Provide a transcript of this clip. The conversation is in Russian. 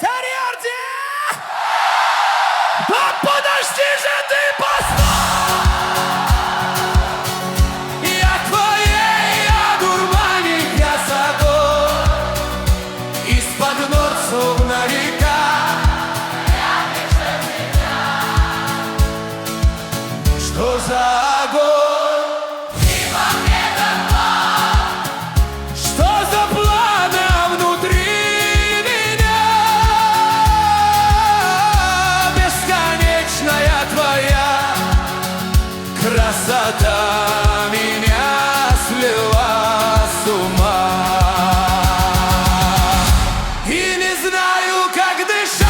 Кориарди! Да подожди же ты, постой! Я твоей одурманен красотой, из-под ног словно река. Что за огонь? Мимо мне давно. Что за пламя внутри меня? Бесконечная твоя красота меня свела с ума. И не знаю, как дышать.